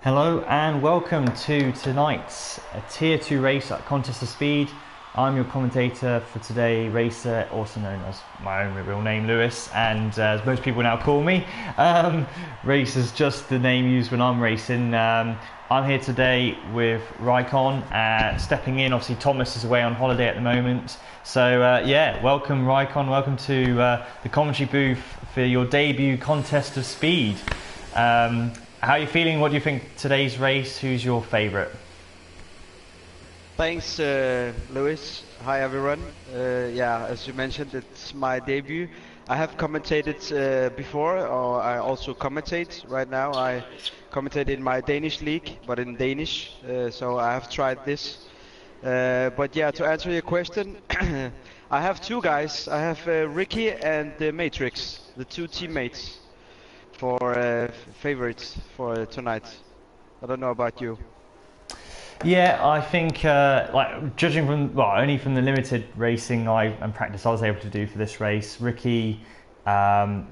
Hello and welcome to tonight's Tier 2 race at Contest of Speed. I'm your commentator for today, Racer, also known as my own real name, Lewis, and as most people now call me, Racer's just the name used when I'm racing. I'm here today with Raikon, stepping in. Obviously Thomas is away on holiday at the moment, so yeah, welcome Raikon, welcome to the commentary booth for your debut Contest of Speed. How are you feeling? What do you think today's race? Who's your favourite? Thanks, Lewis. Hi, everyone. Yeah, as you mentioned, it's my debut. I have commentated before, or I also commentate right now. I commentate in my Danish league, but in Danish, so I have tried this. But yeah, to answer your question, I have two guys. I have Ricky and Matrix, the two teammates for favorites for tonight. I don't know about you. Yeah, I think like judging from only from the limited racing and practice I was able to do for this race, Ricky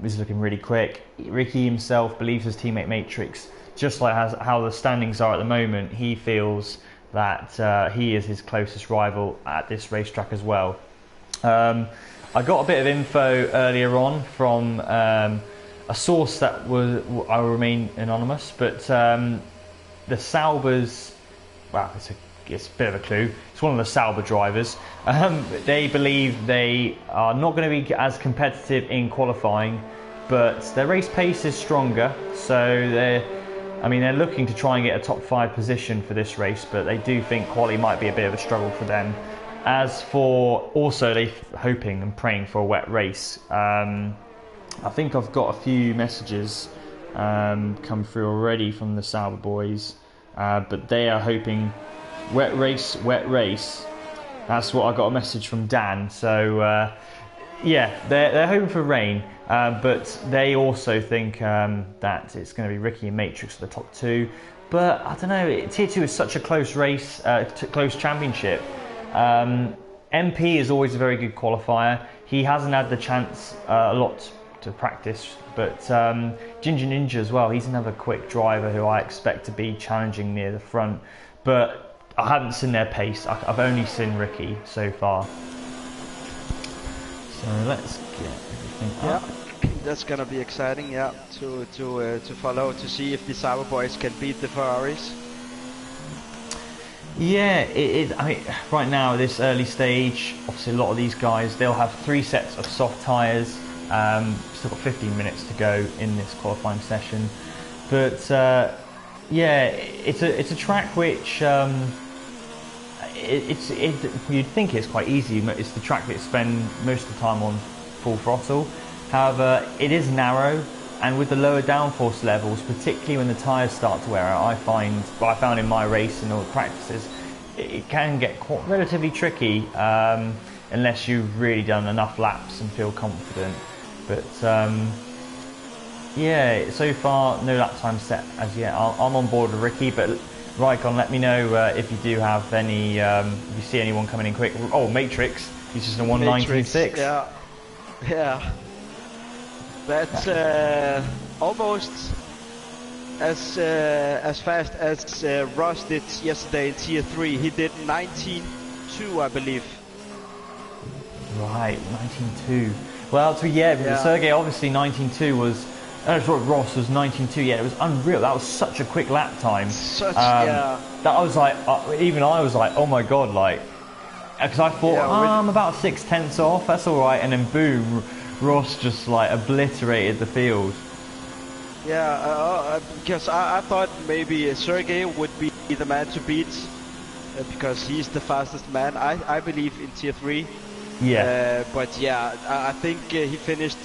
is looking really quick. Ricky himself believes his teammate Matrix, just like how the standings are at the moment, he feels that he is his closest rival at this racetrack as well. I got a bit of info earlier on from a source that I will remain anonymous, but the Saubers, well, it's a bit of a clue. It's one of the Sauber drivers. They believe they are not going to be as competitive in qualifying, but their race pace is stronger. So they're looking to try and get a top 5 position for this race, but they do think quali might be a bit of a struggle for them. As for also, they're hoping and praying for a wet race. I think I've got a few messages come through already from the Sauber boys, but they are hoping wet race, wet race. That's what I got a message from Dan. So yeah, they're hoping for rain, but they also think that it's going to be Ricky and Matrix for the top 2. But I don't know, Tier 2 is such a close race, close championship. MP is always a very good qualifier. He hasn't had the chance a lot to practice, but Ginger Ninja as well, he's another quick driver who I expect to be challenging near the front, but I haven't seen their pace. I've only seen Ricky so far, so let's get everything up. That's gonna be exciting, yeah, to follow, to see if the Cyber boys can beat the Ferraris. Yeah, I mean, right now at this early stage, obviously a lot of these guys, they'll have 3 sets of soft tyres. Still got 15 minutes to go in this qualifying session, but yeah, it's a track which you'd think it's quite easy. It's the track that you spend most of the time on full throttle. However, it is narrow, and with the lower downforce levels, particularly when the tyres start to wear out, I found in my race and all the practices, it can get relatively tricky unless you've really done enough laps and feel confident. But yeah, so far no lap time set as yet. I'm on board with Ricky, but Raikon, let me know if you do have any, if you see anyone coming in quick. Oh, Matrix, he's just in a 1:19.6. Yeah. That's almost as fast as Ross did yesterday in Tier 3. He did 19.2, I believe. Right, 19.2. Well, so yeah, Sergey obviously 19.2 was. I thought Ross was 19.2. Yeah, it was unreal. That was such a quick lap time. Yeah. That I was like, even I was like, oh my god, like, because I thought, I'm about 6/10 off. That's all right, and then boom, Ross just like obliterated the field. Yeah, because I thought maybe Sergey would be the man to beat because he's the fastest man. I believe in Tier 3. Yeah. But yeah, I think he finished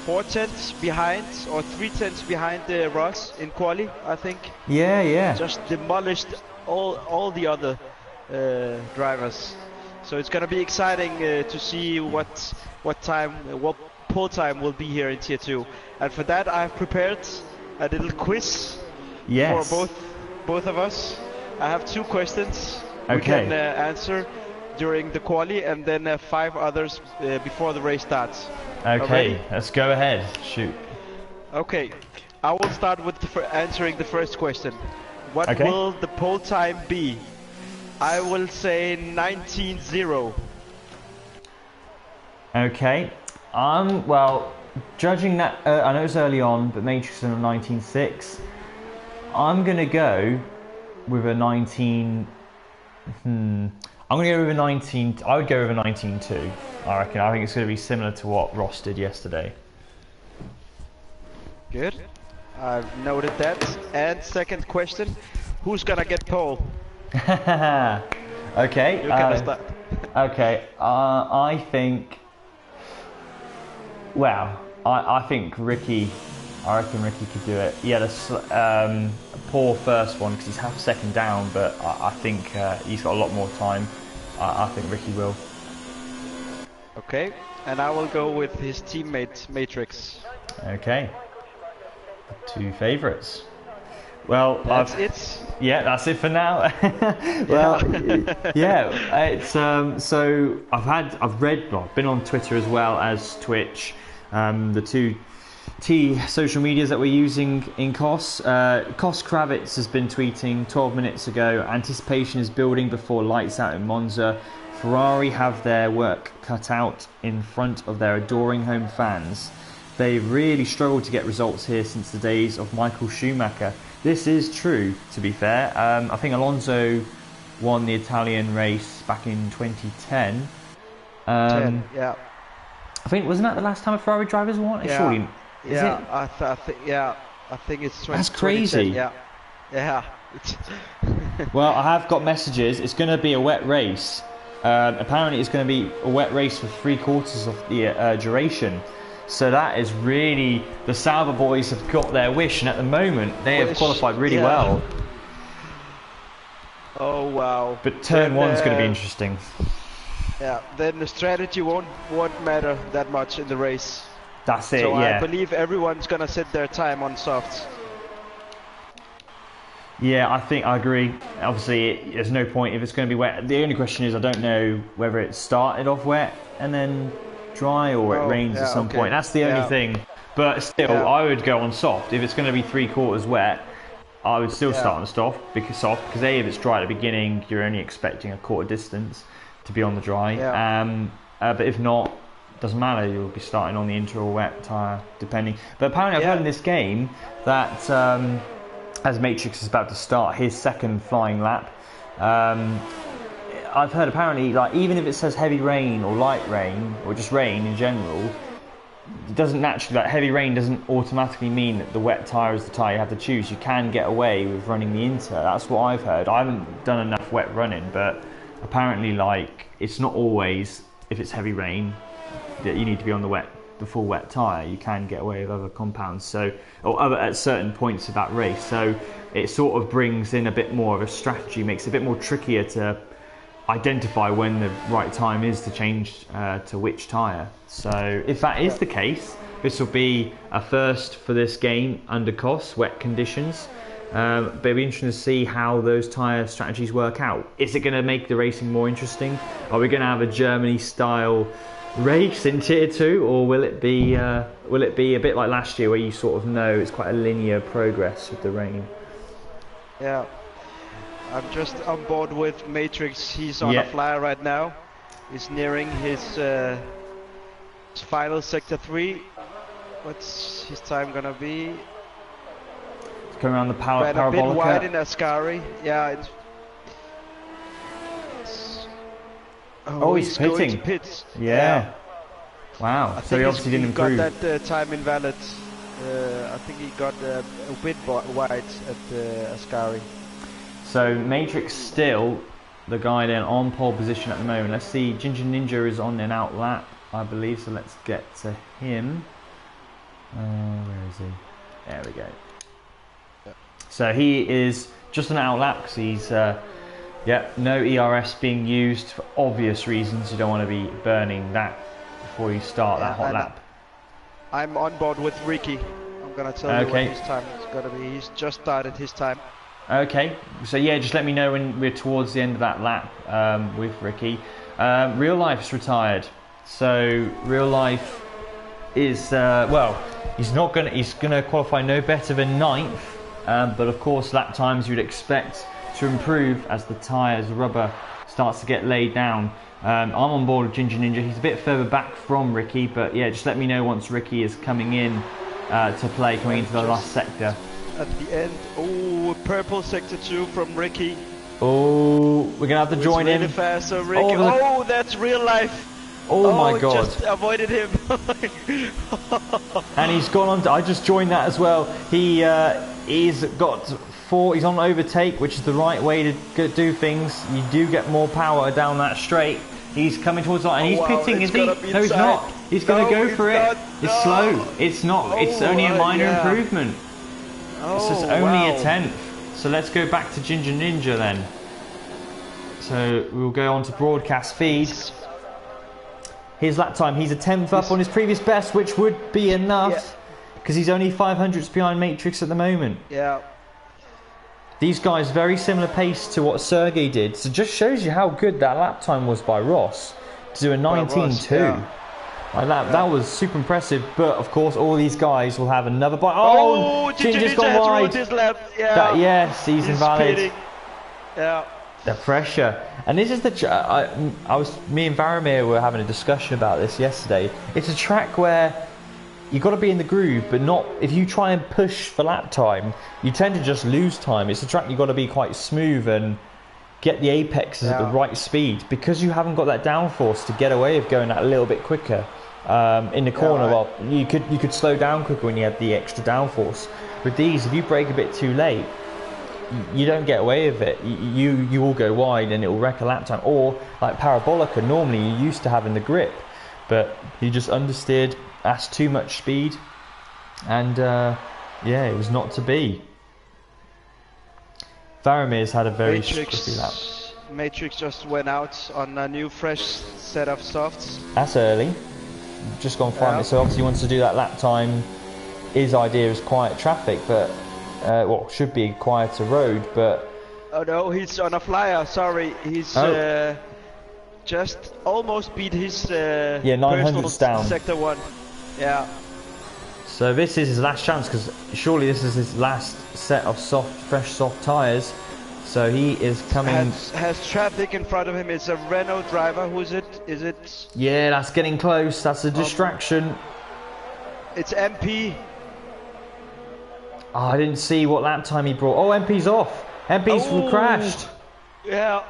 4/10 behind or 3/10 behind Ross in quali, I think. Yeah. Just demolished all the other drivers. So it's gonna be exciting to see what pull time will be here in Tier 2. And for that, I've prepared a little quiz for both of us. I have 2 questions we can answer during the quali, and then 5 others before the race starts. Okay, let's go ahead. Shoot. Okay. I will start with answering the first question. What Okay. will the pole time be? I will say 19:0. Okay. Well, judging that, I know it's early on, but Matrix is on 19.6. I'm gonna go with a 19. I'm gonna go with a 19. I would go with a 19.2. I reckon. I think it's gonna be similar to what Ross did yesterday. Good. I've noted that. And second question, who's gonna get pole? Okay. You're gonna start. Okay. I think. Well, I think Ricky. I reckon Ricky could do it. He had a poor first one because he's half a second down, but I think he's got a lot more time. I think Ricky will. Okay. And I will go with his teammate Matrix. Okay. Two favourites. Well, That's it. Yeah, that's it for now. Well, yeah, it's so I've read, well, I've been on Twitter as well as Twitch, the two social medias that we're using in COS. COS Kravitz has been tweeting 12 minutes ago, anticipation is building before lights out in Monza. Ferrari have their work cut out in front of their adoring home fans. They've really struggled to get results here since the days of Michael Schumacher. This is true, to be fair. I think Alonso won the Italian race back in 2010. Yeah. I think, wasn't that the last time a Ferrari driver's won it? Yeah. Surely, is it? I think it's 20, That's crazy. 2010, yeah. Well, I have got messages. It's going to be a wet race. Apparently, it's going to be a wet race for 3/4 of the duration. So that is really, the Sauber boys have got their wish, and at the moment they have qualified really well. Oh wow! But turn one's going to be interesting. Yeah, then the strategy won't matter that much in the race. That's it. So yeah. I believe everyone's gonna set their time on softs. Yeah, I think I agree. Obviously, there's no point if it's going to be wet. The only question is, I don't know whether it started off wet and then dry, or it rains at some point. That's the only thing. But still, I would go on soft. If it's going to be 3/4 wet, I would still start on soft because A, if it's dry at the beginning, you're only expecting a quarter distance to be on the dry. But if not, doesn't matter. You'll be starting on the inter or wet tyre, depending. But apparently, I've heard in this game that as Matrix is about to start his second flying lap, I've heard apparently, like, even if it says heavy rain or light rain or just rain in general, it doesn't naturally, like, heavy rain doesn't automatically mean that the wet tyre is the tyre you have to choose. You can get away with running the inter. That's what I've heard. I haven't done enough wet running, but apparently, like, it's not always, if it's heavy rain, that you need to be on the full wet tyre. You can get away with other compounds, so, or other at certain points of that race. So it sort of brings in a bit more of a strategy, makes it a bit more trickier to identify when the right time is to change to which tyre. So if that is the case, this will be a first for this game under COS, wet conditions. But it'll be interesting to see how those tyre strategies work out. Is it going to make the racing more interesting? Are we going to have a Germany-style race in Tier 2, or will it be a bit like last year where you sort of know it's quite a linear progress with the rain? Yeah. I'm just on board with Matrix. He's on a flyer right now. He's nearing his final sector 3. What's his time gonna be? It's coming around the parabolica. A bit wide in Ascari. Yeah. He's pitting. Going to pits. Yeah. Wow. So he obviously didn't improve. Got that time invalid. I think he got a bit wide at Ascari. So Matrix still the guy then on pole position at the moment. Let's see, Ginger Ninja is on an out lap, I believe, so let's get to him. Where is he? There we go. Yeah. So he is just an out lap because he's no ERS being used for obvious reasons. You don't want to be burning that before you start that hot lap. I'm on board with Ricky. I'm gonna tell you what his time is gonna be. He's just started his time. Okay, so yeah, just let me know when we're towards the end of that lap with Ricky. Real Life's retired, so Real Life is well, he's gonna qualify no better than ninth, but of course lap times you'd expect to improve as the tyres rubber starts to get laid down. I'm on board with Ginger Ninja. He's a bit further back from Ricky, but yeah, just let me know once Ricky is coming in to play, coming into the last sector. At the end, oh, purple sector 2 from Ricky. Oh, we're gonna have to join really in. Fast, so Ricky. Oh, that's real life. Oh my god! Just avoided him. And he's gone on. I just joined that as well. He's got 4. He's on overtake, which is the right way to do things. You do get more power down that straight. He's coming towards the line, and he's pitting. Is he? No, he's not. He's going to go for it. It's slow. It's not. It's only a minor improvement. It's just only a 10th. So let's go back to Ginger Ninja then. So we'll go on to broadcast feed. His lap time, he's a 10th up on his previous best, which would be enough because he's only 500ths behind Matrix at the moment. Yeah. These guys very similar pace to what Sergey did, so just shows you how good that lap time was by Ross to do a 19.2. That was super impressive, but of course all these guys will have another bite. Oh, Ginger's gone wide. His lap. Yeah. Yes, he's invalid. Pitting. Yeah. The pressure, and this is the. Me and Varamir were having a discussion about this yesterday. It's a track where you've got to be in the groove, but not. If you try and push for lap time, you tend to just lose time. It's a track you've got to be quite smooth and get the apexes at the right speed because you haven't got that downforce to get away with going that a little bit quicker in the corner. Well, you could slow down quicker when you had the extra downforce. With these, if you brake a bit too late, you don't get away with it. You will go wide and it will wreck a lap time. Or like Parabolica, normally you're used to having the grip, but he just understeered, asked too much speed, and it was not to be. Varamir's had a very tricky lap. Matrix just went out on a new fresh set of softs. That's early. Just gone 5 minutes, so obviously he wants to do that lap time. His idea is quiet traffic, but should be a quieter road, but... Oh no, he's on a flyer, sorry. He's just almost beat his 900s down. Sector 1. Yeah. So this is his last chance, because surely this is his last set of fresh soft tyres. So he is coming... Has traffic in front of him. It's a Renault driver. Who is it? Is it... Yeah, that's getting close. That's a distraction. It's MP. Oh, I didn't see what lap time he brought. Oh, MP's off. MP's crashed. Yeah.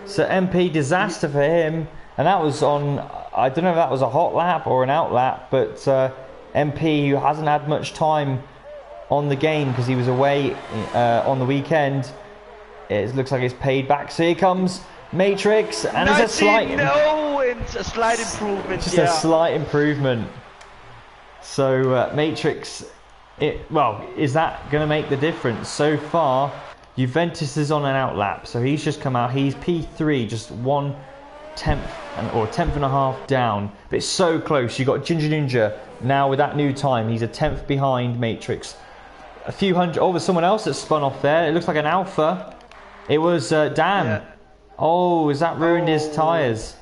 So MP, disaster for him. And that was on, I don't know if that was a hot lap or an out lap, but MP, who hasn't had much time on the game because he was away on the weekend, it looks like it's paid back. So here comes Matrix, and it's a slight... it's a slight improvement. Just a slight improvement. So Matrix... is that going to make the difference? So far, Juventus is on an out lap, so he's just come out. He's P3, just 1/10 or 10th and a half down. But it's so close. You've got Ginger Ninja now with that new time. He's a 10th behind Matrix. A few hundred. Oh, there's someone else that spun off there. It looks like an Alpha. It was Dan. Yeah. Oh, has that ruined his tyres?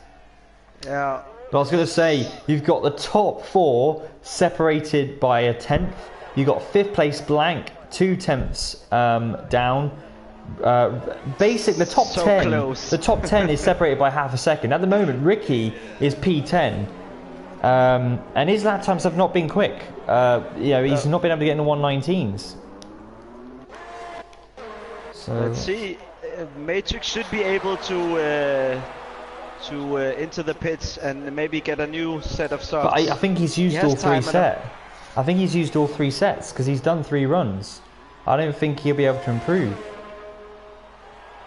Yeah. But I was going to say, you've got the top 4 separated by a 10th. You got 5th place blank, 2 tenths down. The top 10. Close. The top 10 is separated by half a second. At the moment, Ricky is P10, and his lap times have not been quick. He's not been able to get in the 119s. So let's see. Matrix should be able to enter the pits and maybe get a new set of softs. But I think he's used all 3 sets. I think he's used all 3 sets because he's done 3 runs. I don't think he'll be able to improve.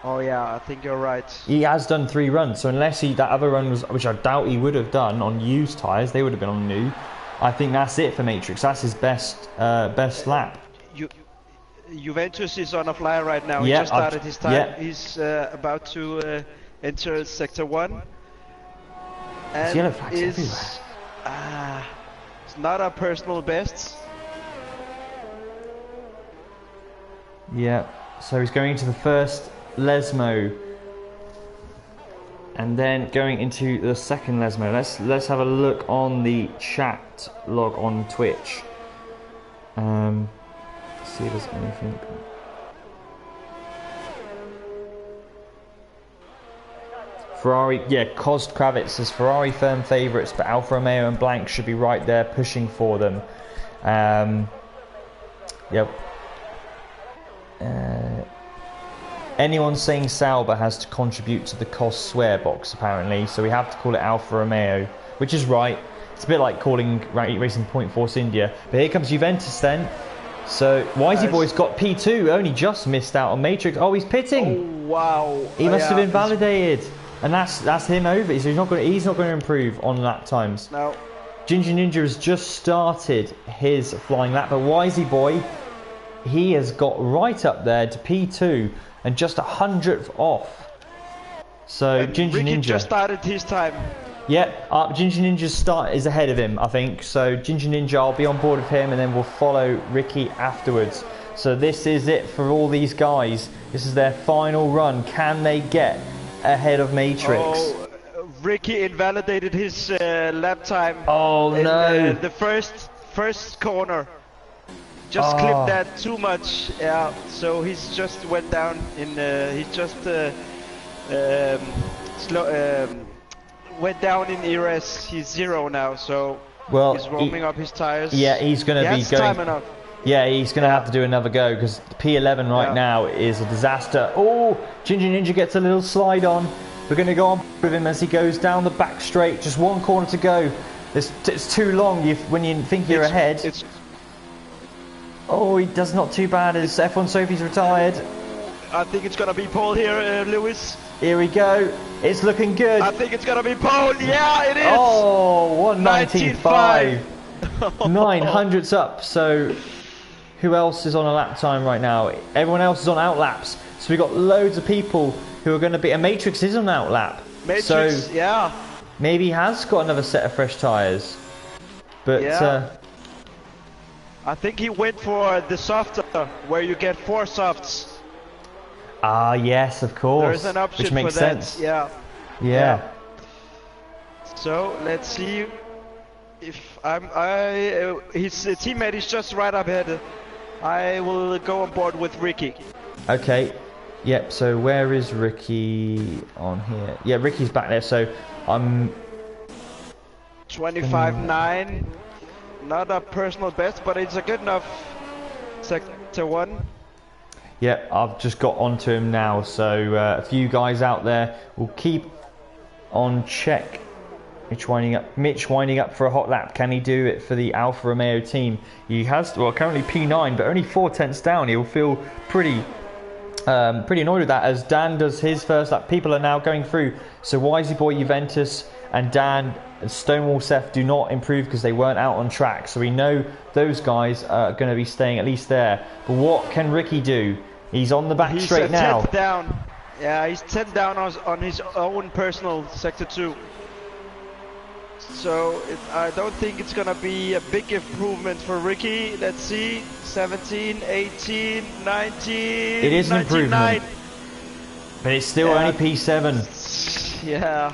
Oh yeah, I think you're right. He has done 3 runs, so unless that other run was, which I doubt he would have done on used tyres, they would have been on new. I think that's it for Matrix. That's his best lap. Juventus is on a flyer right now. He just started his time. Yeah. He's about to enter sector 1. And yellow flags everywhere. It's not our personal bests. Yeah, so he's going into the first Lesmo. And then going into the second Lesmo, let's have a look on the chat log on Twitch. See if there's anything. Ferrari, yeah, Kost Kravitz says Ferrari firm favourites, but Alfa Romeo and Blank should be right there pushing for them. Yep. Anyone saying Sauber has to contribute to the cost swear box apparently, so we have to call it Alfa Romeo, which is right. It's a bit like calling Racing Point Force India. But here comes Juventus then. So Wisey Boy's got P2, only just missed out on Matrix. Oh, he's pitting. Oh wow! He must have been validated, and that's him over. So he's not going to improve on lap times. No. Ginger Ninja has just started his flying lap, but Wisey Boy, he has got right up there to P2 and just 100th off. So Ginger Ricky Ninja just started his time. Yep, Ginger Ninja's start is ahead of him, I think. So Ginger Ninja, I'll be on board with him, and then we'll follow Ricky afterwards. So this is it for all these guys. This is their final run. Can they get ahead of Matrix? Oh, Ricky invalidated his lap time. Oh no! The first corner. Just clipped that too much. Yeah. So he's just went down in. He's just went down in ERS. He's 0 now. So he's warming up his tires. Yeah, he's going to be going. Time enough. Yeah, he's going to have to do another go because P11 right now is a disaster. Oh, Ginger Ninja gets a little slide on. We're going to go on with him as he goes down the back straight. Just one corner to go. It's too long when you think you're ahead. Oh, he does not too bad as F1 Sophie's retired. I think it's going to be Paul here, Lewis. Here we go. It's looking good. I think it's going to be Paul. Yeah, it is. Oh, 119.5. 900's up. So who else is on a lap time right now? Everyone else is on outlaps. So we've got loads of people who are going to be... And Matrix is on outlap. Matrix, so yeah. Maybe he has got another set of fresh tyres. But... Yeah. I think he went for the softer, where you get 4 softs. Ah, yes, of course. There's an option which makes for that. sense. Yeah. So let's see if his teammate is just right up ahead. I will go on board with Ricky. Okay. Yep. So where is Ricky on here? Yeah, Ricky's back there. So I'm 25.9. Not a personal best, but it's a good enough sector 1. Yeah, I've just got onto him now, so a few guys out there will keep on check. Mitch winding up for a hot lap. Can he do it for the Alfa Romeo team? He has, well, currently P9, but only 4 tenths down. He'll feel pretty annoyed with that as Dan does his first lap. People are now going through. So Wisey Boy, Juventus, and Dan and Stonewall Seth do not improve because they weren't out on track. So we know those guys are going to be staying at least there. But what can Ricky do? He's on the back straight now. 10th down. Yeah, he's 10 down on his own personal sector 2. So I don't think it's gonna be a big improvement for Ricky. Let's see, 17, 18, 19. It is an 99. improvement, but it's still only P7. Yeah.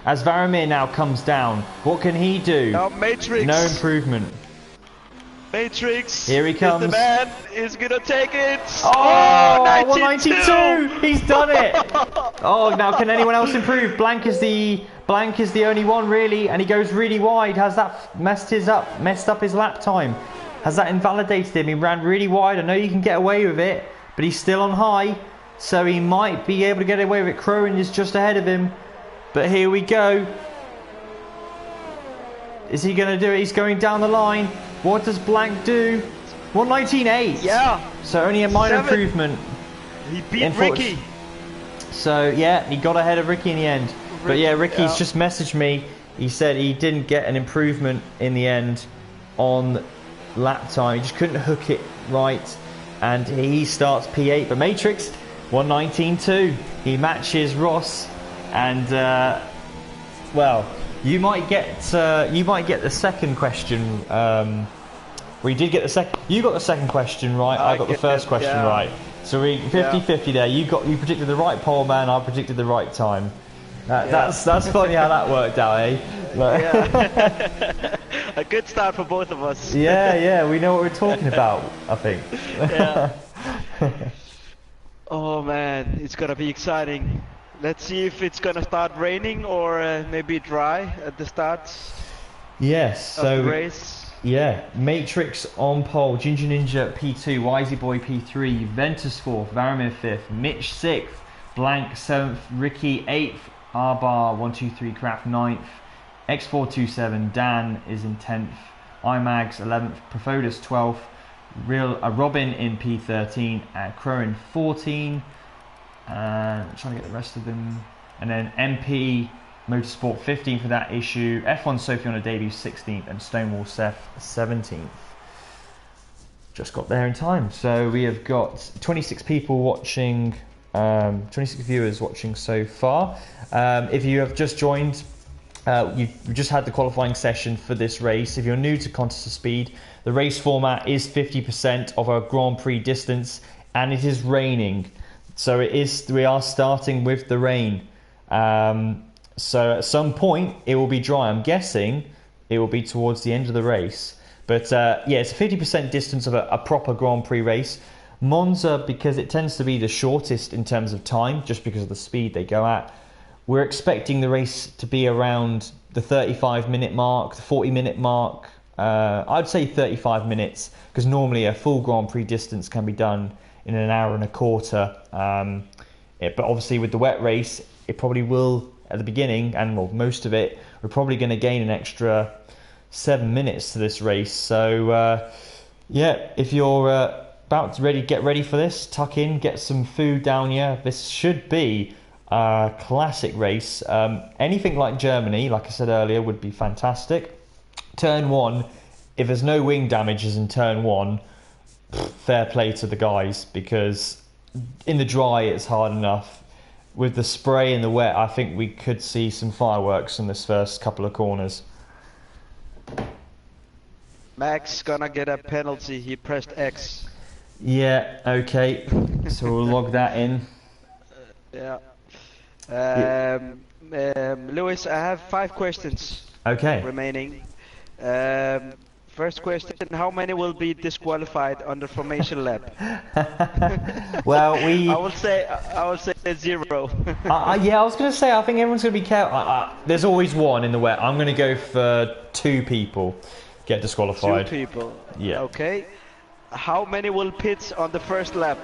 As Varamir now comes down, what can he do? Now Matrix. No improvement. Matrix. Here he comes. The man is gonna take it. Oh, 92. 192. He's done it. Oh, now can anyone else improve? Blank is the only one really, and he goes really wide. Has that messed up his lap time? Has that invalidated him? He ran really wide. I know you can get away with it, but he's still on high, so he might be able to get away with it. Crowin is just ahead of him, but here we go. Is he going to do it? He's going down the line. What does Blank do? 119.8. Yeah. So only a minor improvement. He beat Ricky. So yeah, he got ahead of Ricky in the end. But yeah, Ricky's just messaged me. He said he didn't get an improvement in the end on lap time. He just couldn't hook it right, and he starts P8. But Matrix 119.2. He matches Ross, and well, you might get the second question. We did get the second. You got the second question right. I got the first question right. So we 50-50 there. You predicted the right pole man. I predicted the right time. That's funny how that worked out, eh? Yeah. A good start for both of us. Yeah, we know what we're talking about, I think. Yeah. Oh man, it's gonna be exciting. Let's see if it's gonna start raining or maybe dry at the start Yes, of the so race. yeah, Matrix on pole, Ginger Ninja P2, Wisey Boy P3, Ventus 4th, Varamir 5th, Mitch 6th, Blank 7th, Ricky 8th, Arbar 123 Craft 9th, X427, Dan is in 10th, IMAGs 11th, Profodus 12th, Robin in P13, Crow in 14, trying to get the rest of them, and then MP Motorsport 15th for that issue, F1 Sophie on a debut 16th, and Stonewall Seth 17th. Just got there in time. So we have got 26 people watching, 26 viewers watching so far. If you have just joined, you've just had the qualifying session for this race. If you're new to Contest of Speed, the race format is 50% of our Grand Prix distance, and it is raining. So we are starting with the rain. So at some point it will be dry. I'm guessing it will be towards the end of the race. But yeah, it's a 50% distance of a proper Grand Prix race. Monza, because it tends to be the shortest in terms of time, just because of the speed they go at, we're expecting the race to be around the 35-minute mark, the 40-minute mark. I'd say 35 minutes, because normally a full Grand Prix distance can be done in an hour and a quarter. But obviously with the wet race, it probably will, at the beginning, and well, most of it, we're probably going to gain an extra 7 minutes to this race. So yeah, if you're about to get ready for this, tuck in, get some food down here. This should be a classic race. Anything like Germany, like I said earlier, would be fantastic. Turn 1, if there's no wing damages in turn 1, fair play to the guys, because in the dry it's hard enough. With the spray and the wet, I think we could see some fireworks in this first couple of corners. Max gonna get a penalty, he pressed X. Yeah, okay, so we'll log that in. Yeah. Lewis, I have 5 questions remaining. First question, how many will be disqualified on the formation lap? Well, I will say 0. Yeah, I was going to say, I think everyone's going to be careful. There's always one in the wet. I'm going to go for 2 people get disqualified. 2 people? Yeah. Okay. How many will pit on the first lap?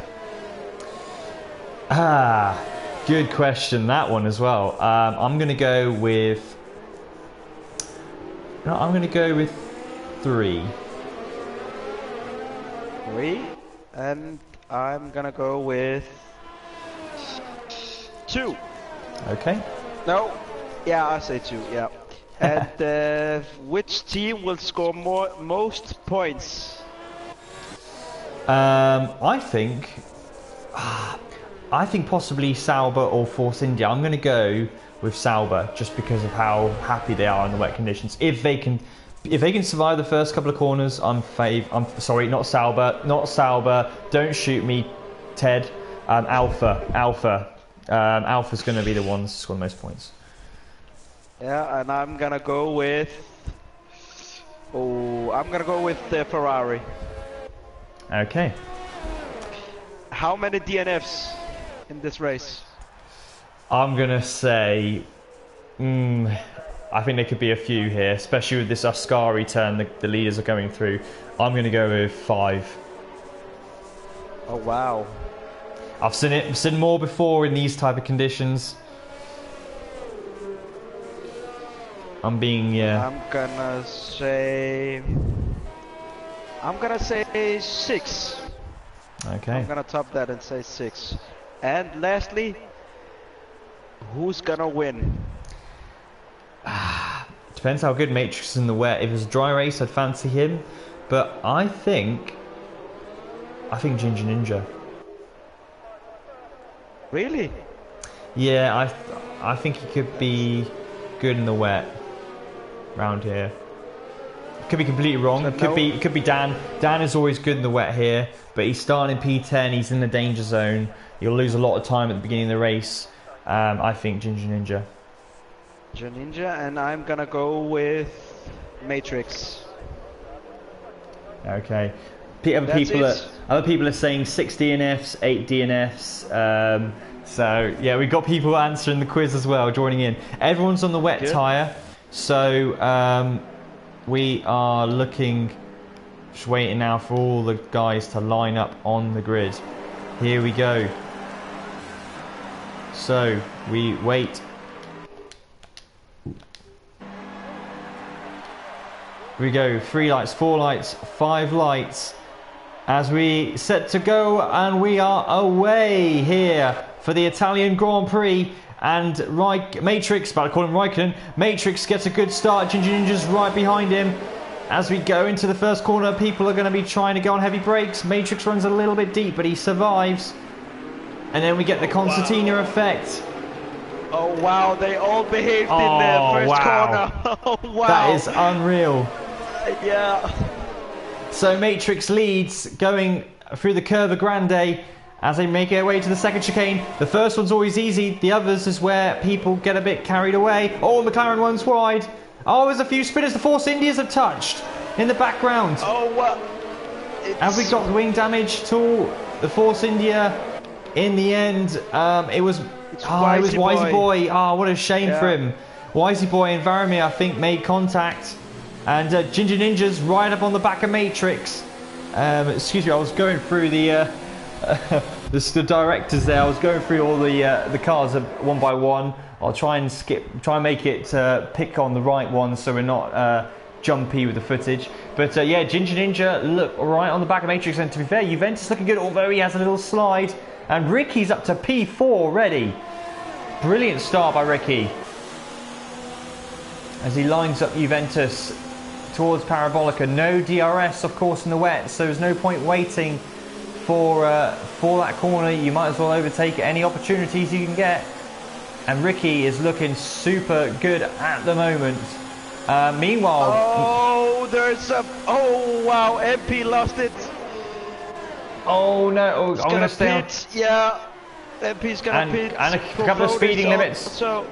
Good question, that one as well. I'm going to go with... No, I'm going to go with 3. 3? And I'm gonna go with 2. Okay. No. Yeah, I say 2. Yeah. And which team will score most points? I think possibly Sauber or Force India. I'm going to go with Sauber just because of how happy they are in the wet conditions. If they can survive the first couple of corners, I'm sorry, not Sauber. Don't shoot me, Ted. Alpha. Alpha's going to be the ones to score the most points. Yeah, and I'm gonna go with the Ferrari. Okay. How many DNFs in this race? I'm gonna say, I think there could be a few here, especially with this Ascari turn the leaders are going through. I'm gonna go with 5. Oh wow! I've seen more before in these type of conditions. I'm gonna say 6. Okay. I'm gonna top that and say 6. And lastly, who's gonna win? Depends how good Matrix is in the wet. If it's a dry race, I'd fancy him. But I think Ginger Ninja. Really? Yeah, I think he could be good in the wet round here. Could be completely wrong. It could be Dan. Dan is always good in the wet here, but he's starting in P10. He's in the danger zone. He'll lose a lot of time at the beginning of the race. I think Ginger Ninja. Ninja, and I'm gonna go with Matrix. Okay. Other people are saying 6 DNFs, 8 DNFs. So yeah, we've got people answering the quiz as well, joining in. Everyone's on the wet tyre, so we are just waiting now for all the guys to line up on the grid. Here we go. So we wait. Here we go. 3 lights, 4 lights, 5 lights. As we set to go, and we are away here for the Italian Grand Prix. And Matrix, but I call him Raikkonen. Matrix gets a good start. Ginger Ninja's right behind him. As we go into the first corner, people are going to be trying to go on heavy brakes. Matrix runs a little bit deep, but he survives. And then we get the concertina effect. Oh wow, they all behaved in the first corner. Oh wow. That is unreal. Yeah. So Matrix leads going through the Curva Grande as they make their way to the second chicane. The first one's always easy. The others is where people get a bit carried away. Oh, McLaren one's wide. Oh, there's a few spinners. The Force Indias have touched in the background. Oh, what? Have we got wing damage at all? The Force India, in the end, it was Wisey Boy. Oh, what a shame for him. Wisey Boy and Varamir, I think, made contact. And Ginger Ninja's right up on the back of Matrix. Excuse me, I was going through the directors there. I was going through all the cars one by one. I'll try and make it pick on the right one so we're not jumpy with the footage. But yeah, Ginger Ninja look right on the back of Matrix. And to be fair, Juventus looking good, although he has a little slide. And Ricky's up to P4 already. Brilliant start by Ricky as he lines up Juventus towards Parabolica. No DRS, of course, in the wet, so there's no point waiting for that corner. You might as well overtake any opportunities you can get. And Ricky is looking super good at the moment. Meanwhile... Oh, oh, wow, MP lost it. Oh, no. Oh, I'm going to stay on... Yeah, MP's going to pit. And a couple of speeding limits. So...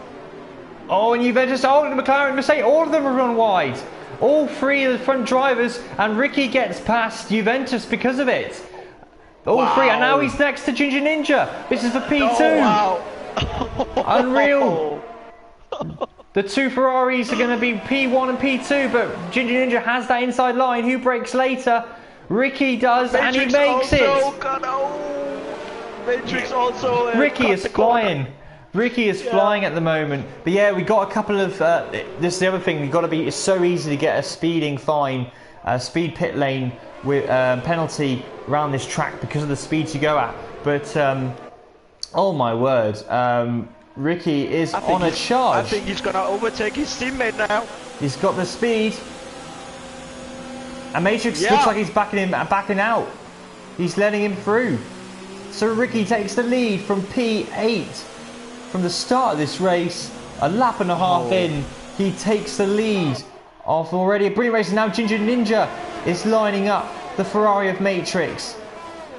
Oh, and Juventus... Oh, the McLaren Mercedes, all of them have run wide. All 3 of the front drivers, and Ricky gets past Juventus because of it. All 3, and now he's next to Ginger Ninja. This is for P2. Oh, wow. Unreal. The 2 Ferraris are going to be P1 and P2, but Ginger Ninja has that inside line. Who breaks later? Ricky does, Matrix, and he makes it. Matrix also. Ricky is flying. Ricky is flying at the moment. But yeah, we got a couple of... this is the other thing. It's so easy to get a speeding fine, speed pit lane with penalty around this track because of the speeds you go at. But, oh my word, Ricky is on a charge. I think he's going to overtake his teammate now. He's got the speed. And Matrix looks like he's backing out. He's letting him through. So Ricky takes the lead from P8. From the start of this race, a lap and a half in, he takes the lead of already a brilliant race. And now Ginger Ninja is lining up the Ferrari of Matrix.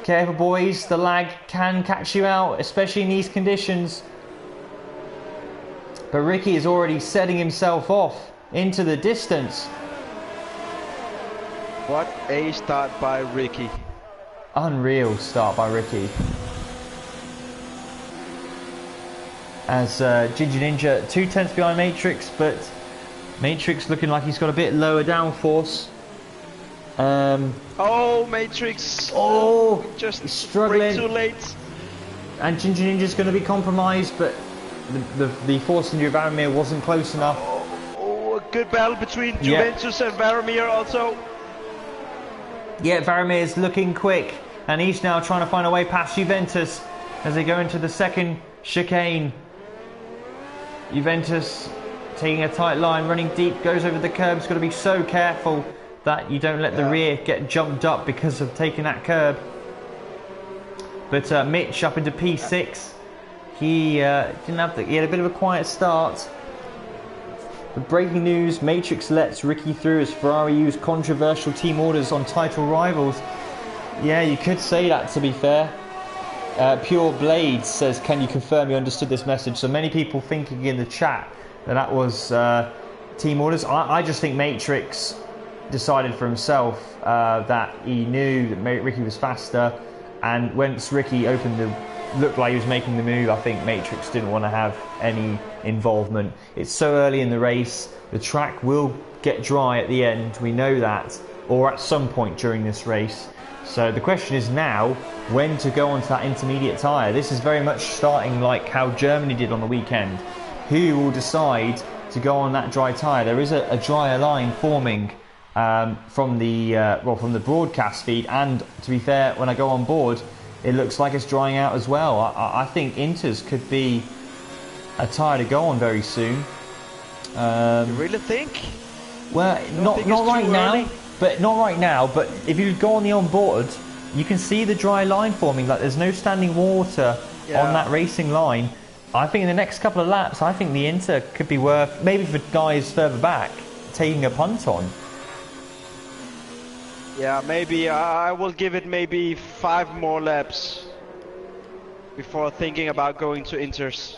Careful, boys, the lag can catch you out, especially in these conditions. But Ricky is already setting himself off into the distance. What a start by Ricky. Unreal start by Ricky. As Ginger Ninja 2 tenths behind Matrix, but Matrix looking like he's got a bit lower downforce. Oh, Matrix! Oh, just struggling. Too late. And Ginger Ninja's going to be compromised, but the Force India Varamir wasn't close enough. Oh, a good battle between Juventus and Varamir also. Yeah, Varamir is looking quick, and he's now trying to find a way past Juventus as they go into the second chicane. Juventus taking a tight line, running deep, goes over the curb. It's got to be so careful that you don't let the rear get jumped up because of taking that curb. But Mitch up into P6. He didn't have he had a bit of a quiet start. The breaking news: Matrix lets Ricky through as Ferrari used controversial team orders on title rivals. Yeah, you could say that, to be fair. Pure Blades says, can you confirm you understood this message? So many people thinking in the chat that was team orders. I just think Matrix decided for himself that he knew that Ricky was faster, and once Ricky looked like he was making the move, I think Matrix didn't want to have any involvement. It's so early in the race, the track will get dry at the end, we know that, or at some point during this race. So the question is now when to go onto that intermediate tyre. This is very much starting like how Germany did on the weekend. Who will decide to go on that dry tyre? There is a drier line forming from the broadcast feed, and to be fair, when I go on board, it looks like it's drying out as well. I think Inters could be a tyre to go on very soon. You really think? Well, not right now. But not right now, but if you go on the onboard, you can see the dry line forming. Like there's no standing water on that racing line. I think in the next couple of laps, I think the Inter could be worth, maybe for guys further back, taking a punt on. Yeah, maybe I will give it maybe 5 more laps before thinking about going to Inters.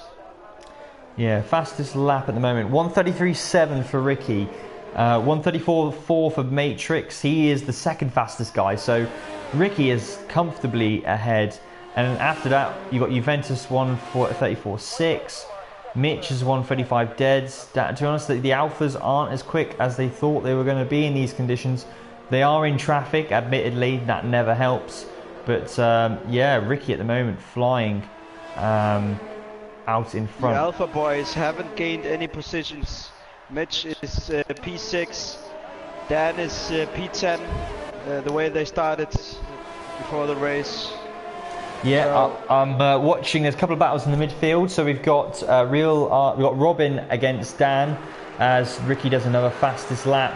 Yeah, fastest lap at the moment, 1:33.7 for Ricky. 1:34.4 for Matrix. He is the second fastest guy, so Ricky is comfortably ahead. And after that, you've got Juventus 1:34.6. Mitch is 1:35 deads. To be honest, the Alphas aren't as quick as they thought they were going to be in these conditions. They are in traffic, admittedly, that never helps. But yeah, Ricky at the moment flying out in front. The Alpha boys haven't gained any positions. Mitch is P6, Dan is P10, the way they started before the race. Yeah, so I'm watching. There's a couple of battles in the midfield. So we've got we've got Robin against Dan, as Ricky does another fastest lap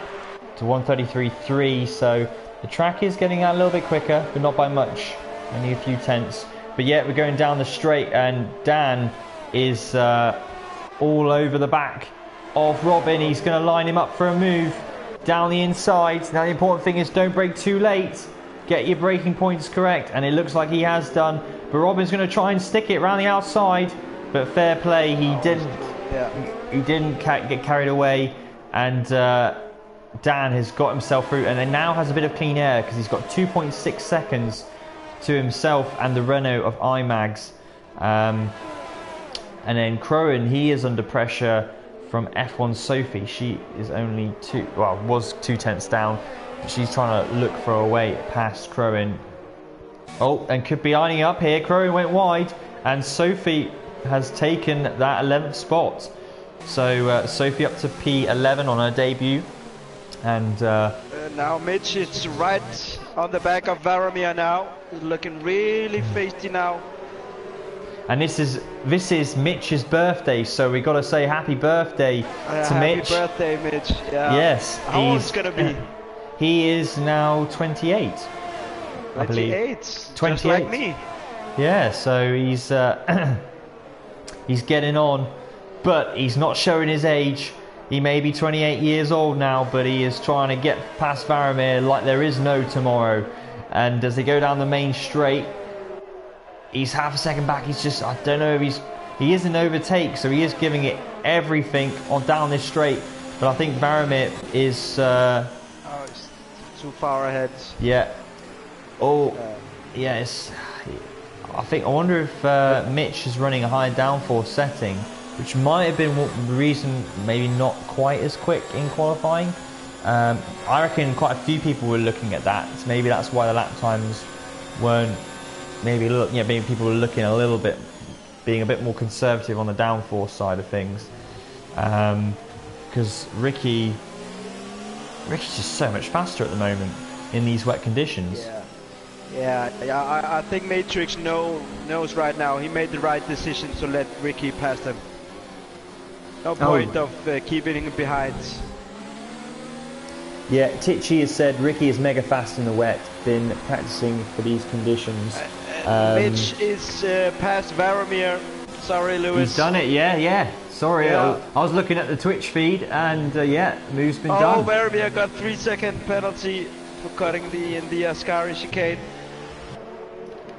to 1:33.3. So the track is getting out a little bit quicker, but not by much, only a few tenths. But yeah, we're going down the straight, and Dan is all over the back of Robin. He's going to line him up for a move down the inside. Now the important thing is don't brake too late. Get your braking points correct, and it looks like he has done. But Robin's going to try and stick it around the outside, but fair play, he didn't. Yeah. He didn't get carried away, and Dan has got himself through, and then now has a bit of clean air because he's got 2.6 seconds to himself and the Renault of IMAGs. And then Crowan, he is under pressure from F1 Sophie. She is only was 2 tenths down. She's trying to look for a way past Crowan. Oh, and could be lining up here. Crowan went wide, and Sophie has taken that 11th spot. So Sophie up to P11 on her debut. And now Mitch is right on the back of Varamir now. He's looking really feisty now. And this is Mitch's birthday, so we got to say happy birthday to Mitch. Happy birthday, Mitch. Yeah. Yes. How old is gonna be? He is now 28. 28. I believe. 28. Just like me. Yeah. So he's he's getting on, but he's not showing his age. He may be 28 years old now, but he is trying to get past Varamir like there is no tomorrow. And as they go down the main straight, he's half a second back. He's just, I don't know if he is an overtake, so he is giving it everything on down this straight. But I think Varamir is he's too far ahead. Yeah. Oh, yes. I wonder if Mitch is running a high downforce setting, which might have been the reason maybe not quite as quick in qualifying. I reckon quite a few people were looking at that. So maybe that's why the lap times weren't. Maybe people were looking a little bit, being a bit more conservative on the downforce side of things, because Ricky's just so much faster at the moment in these wet conditions. I think Matrix knows right now. He made the right decision to let Ricky past him. No point of keeping him behind. Yeah, Tichy has said Ricky is mega fast in the wet. Been practicing for these conditions. Mitch is past Varamir. Sorry, Lewis. He's done it. Yeah. Sorry, I was looking at the Twitch feed, and move's been done. Oh, Varamir got 3-second penalty for cutting in the Ascari chicane.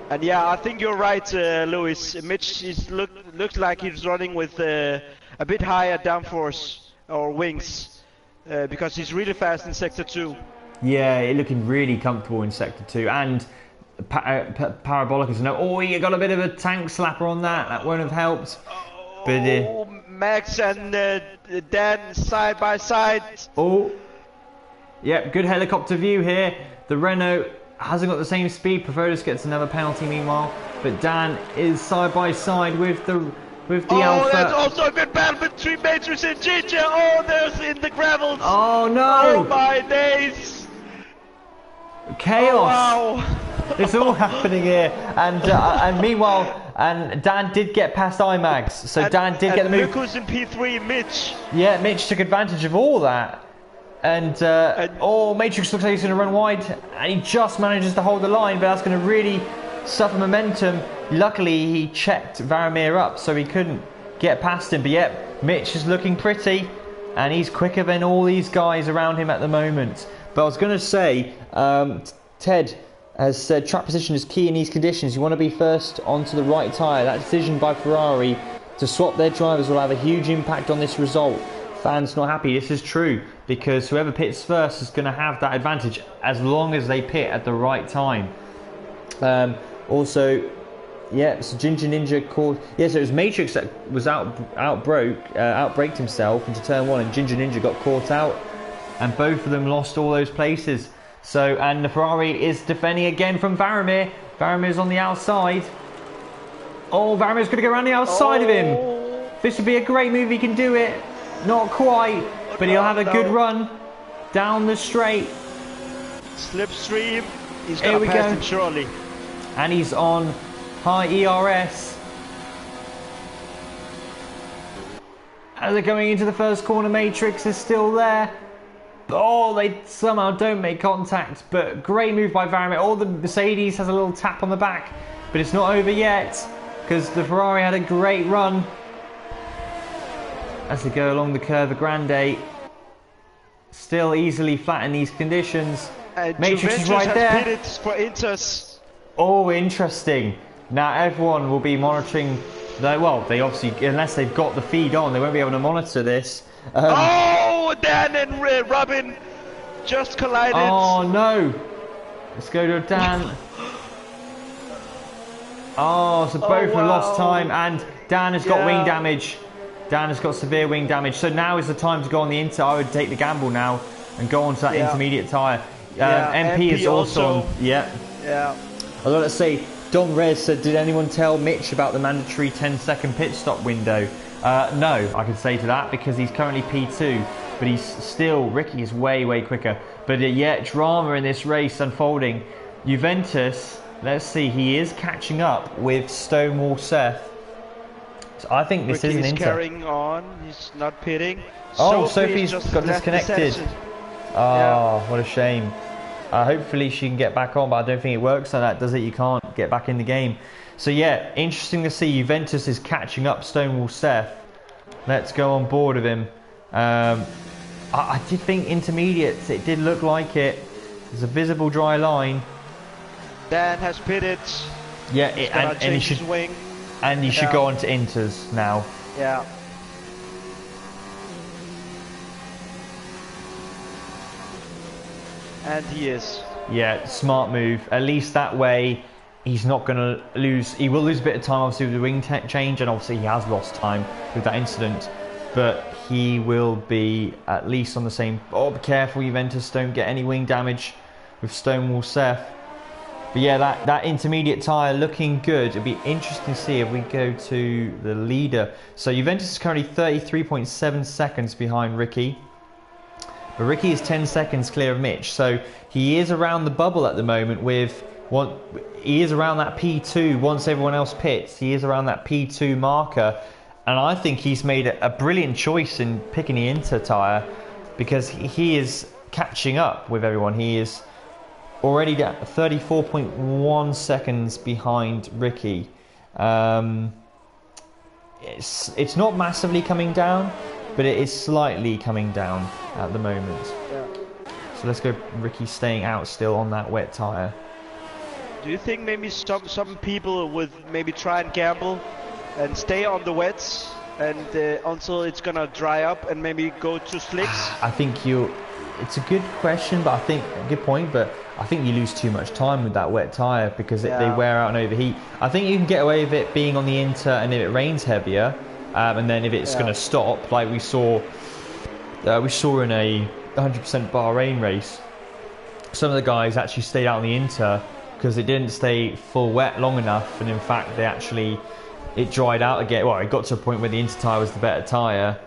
And yeah, I think you're right, Lewis. Mitch looks like he's running with a a bit higher downforce or wings because he's really fast in sector 2. Yeah, looking really comfortable in sector 2, and Parabolic is oh, he got a bit of a tank slapper on that. That won't have helped. But Max and Dan side by side. Oh, yep, good helicopter view here. The Renault hasn't got the same speed. Provodus gets another penalty meanwhile, but Dan is side by side with the Alpha. Oh, that's also a good battle between Matrix and Ginger. Oh, there's in the gravels. Oh no! Oh my days! Chaos! Oh, wow. It's all happening here, and meanwhile, Dan did get past IMAX, so Dan did get the move. Lucas in P3, Mitch. Yeah, Mitch took advantage of all that, and Matrix looks like he's going to run wide, and he just manages to hold the line, but that's going to really suffer momentum. Luckily, he checked Varamir up, so he couldn't get past him. But yep, Mitch is looking pretty, and he's quicker than all these guys around him at the moment. But I was going to say, Ted has said track position is key in these conditions. You want to be first onto the right tyre. That decision by Ferrari to swap their drivers will have a huge impact on this result. Fans not happy. This is true, because whoever pits first is going to have that advantage as long as they pit at the right time. Also, yeah, so Ginger Ninja caught. Yeah, so it was Matrix that was outbraked himself into turn 1, and Ginger Ninja got caught out, and both of them lost all those places. So, and the Ferrari is defending again from Varamir. Varamir's on the outside. Oh, Varamir's going to go around the outside of him. This would be a great move. He can do it. Not quite, but he'll have a good run down the straight. Slipstream. He's going to pass him surely. And he's on high ERS. As they're going into the first corner, Matrix is still there. Oh, they somehow don't make contact, but great move by Varamir. Oh, the Mercedes has a little tap on the back, but it's not over yet, because the Ferrari had a great run. As they go along the Curva Grande, still easily flat in these conditions. Matrix is right there. Pitted for Inters. Oh, interesting. Now everyone will be monitoring. Well, they obviously, unless they've got the feed on, they won't be able to monitor this. Oh, Dan and Robin just collided. Oh no! Let's go to Dan. Oh, so both have lost time, and Dan has got wing damage. Dan has got severe wing damage. So now is the time to go on the Inter. I would take the gamble now and go on to that intermediate tyre. MP is also on. Yeah. Although let's say, Don Rez said, did anyone tell Mitch about the mandatory 10-second pit stop window? No, I can say to that, because he's currently P2, but he's still, Ricky is way, way quicker. But yet, drama in this race unfolding. Juventus, let's see, he is catching up with Stonewall Seth. So I think this is an Inter. Carrying on, he's not pitting. Oh, Sophie's got disconnected. Oh, what a shame. Hopefully she can get back on, but I don't think it works like that, does it? You can't get back in the game. So yeah, interesting to see Juventus is catching up Stonewall Seth. Let's go on board with him. I did think intermediates, it did look like it. There's a visible dry line. Dan has pitted. Yeah, and he should wing. And he should go on to Inters now. Yeah. And he is. Yeah, smart move. At least that way he's not going to lose. He will lose a bit of time obviously with the wing change, and obviously he has lost time with that incident. But he will be at least on the same. Oh, be careful, Juventus, don't get any wing damage with Stonewall Seth. But yeah, that intermediate tyre looking good. It'd be interesting to see if we go to the leader. So Juventus is currently 33.7 seconds behind Ricky. But Ricky is 10 seconds clear of Mitch. So he is around the bubble at the moment with he is around that P2 once everyone else pits. He is around that P2 marker. And I think he's made a brilliant choice in picking the Inter tyre, because he is catching up with everyone. He is already at 34.1 seconds behind Ricky. It's not massively coming down, but it is slightly coming down at the moment. So let's go. Ricky staying out still on that wet tyre. Do you think maybe some people would maybe try and gamble and stay on the wets and until it's gonna dry up and maybe go to slicks? I think it's a good question, but good point, but I think you lose too much time with that wet tyre because they wear out and overheat. I think you can get away with it being on the inter and if it rains heavier, and then if it's going to stop, like we saw in a 100% Bahrain race, some of the guys actually stayed out on the inter because it didn't stay full wet long enough, and in fact it dried out again. Well, it got to a point where the inter tyre was the better tyre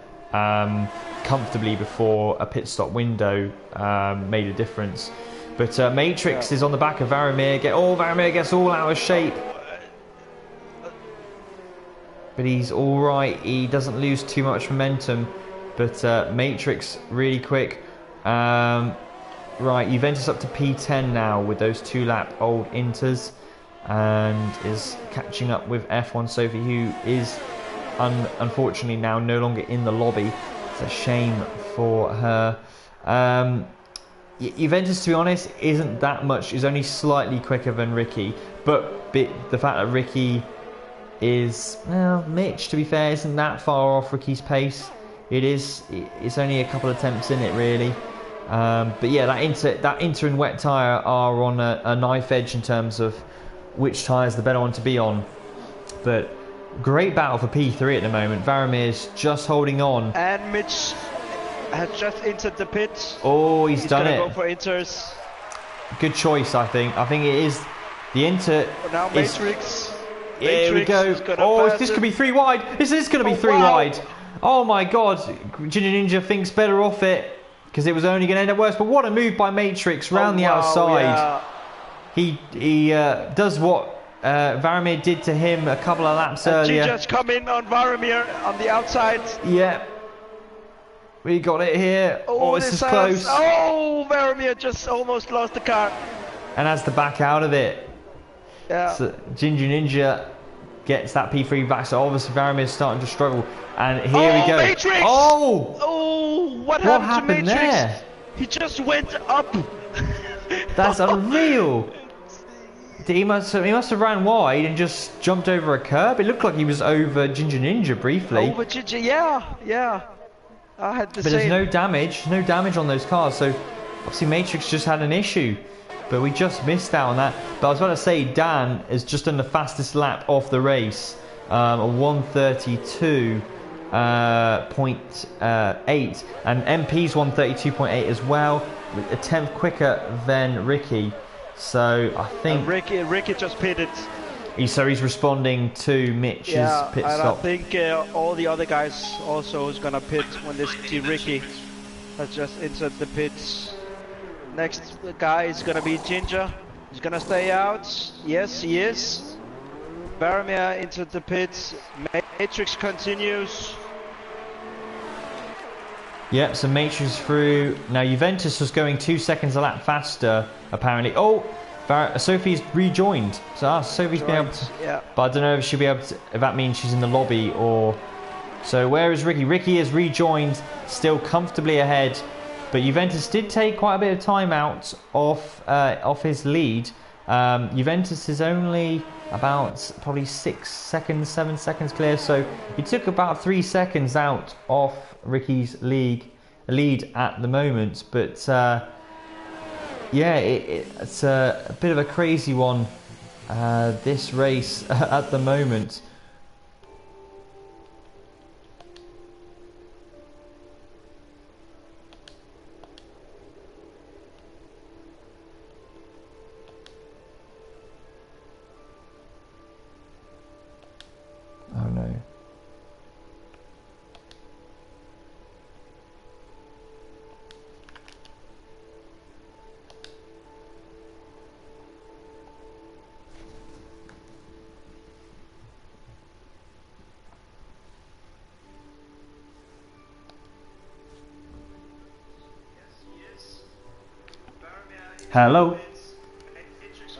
comfortably before a pit stop window made a difference. But Matrix is on the back of Varamir. Varamir gets all out of shape. But he's alright. He doesn't lose too much momentum. But Matrix really quick. Right, Juventus up to P10 now with those 2-lap old Inters. And is catching up with F1 Sophie, who is unfortunately now no longer in the lobby. It's a shame for her. Juventus, to be honest, isn't that much. Is only slightly quicker than Ricky, but the fact that Ricky is, well, Mitch, to be fair, isn't that far off Ricky's pace. It's only a couple of attempts in it, really. But yeah, that inter and wet tyre are on a knife edge in terms of which tyre is the better one to be on. But great battle for P3 at the moment. Varamir's just holding on. And Mitch has just entered the pit. Oh, he's done it. Go for inters. Good choice, I think. I think it is the inter. Now Matrix. Here we go. Oh, this could be 3 wide. This is going to be 3 wide. Oh my God. Ginger Ninja thinks better off it because it was only going to end up worse. But what a move by Matrix round the outside. Yeah. He does what Varamir did to him a couple of laps earlier. Ginger's come in on Varamir on the outside. Yeah. We got it here. Oh, this is close. Oh, Varamir just almost lost the car. And has to back out of it. Yeah. So Ginger Ninja gets that P3 back. So obviously Varamir's starting to struggle. And here we go. Matrix! Oh! What happened to Matrix? There? He just went up. That's unreal. He must have ran wide and just jumped over a curb. It looked like he was over Ginger Ninja briefly. Over Ginger, yeah. I had the same. But there's no damage on those cars. So obviously Matrix just had an issue, but we just missed out on that. But I was about to say Dan has just done the fastest lap of the race, a 132.8, and MP's 132.8 as well, a tenth quicker than Ricky. So I think Ricky just pitted. He's responding to Mitch's pit stop. I think all the other guys also is gonna pit when they see Ricky has just entered the pits. Next guy is gonna be Ginger. He's gonna stay out. Yes, he is. Varamir entered the pits. Matrix continues. Yep, so Matrix through. Now Juventus was going 2 seconds a lap faster, apparently. Oh, Sophie's rejoined. So Sophie's been able to. Yeah. But I don't know if she'll be able to. If that means she's in the lobby or. So where is Ricky? Ricky is rejoined, still comfortably ahead. But Juventus did take quite a bit of time out off his lead. Juventus is only about probably 7 seconds clear. So he took about 3 seconds out off Ricky's lead at the moment. But yeah, it's a bit of a crazy one, this race at the moment. Oh no. Hello.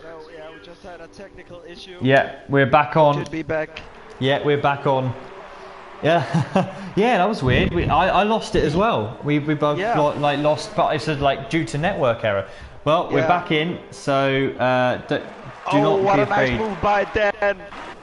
Hello, yeah, we just had a technical issue. Yeah, we're back on. Should be back. Yeah, we're back on. Yeah, yeah, that was weird. I lost it as well. We both lost, but it said like due to network error. Well, we're back in, so do not be afraid. What a nice move by Dan.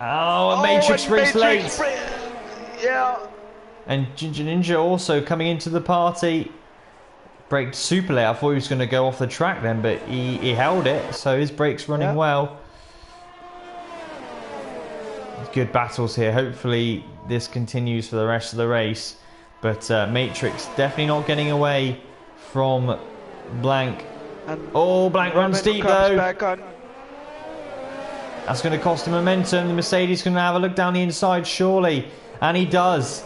Oh, Matrix race late. Yeah. And Ginger Ninja also coming into the party. Braked super late. I thought he was going to go off the track then, but he held it. So his brake's running well. Good battles here. Hopefully this continues for the rest of the race. But Matrix definitely not getting away from Blank. And Blank runs deep though. That's going to cost him momentum. The Mercedes going to have a look down the inside surely. And he does.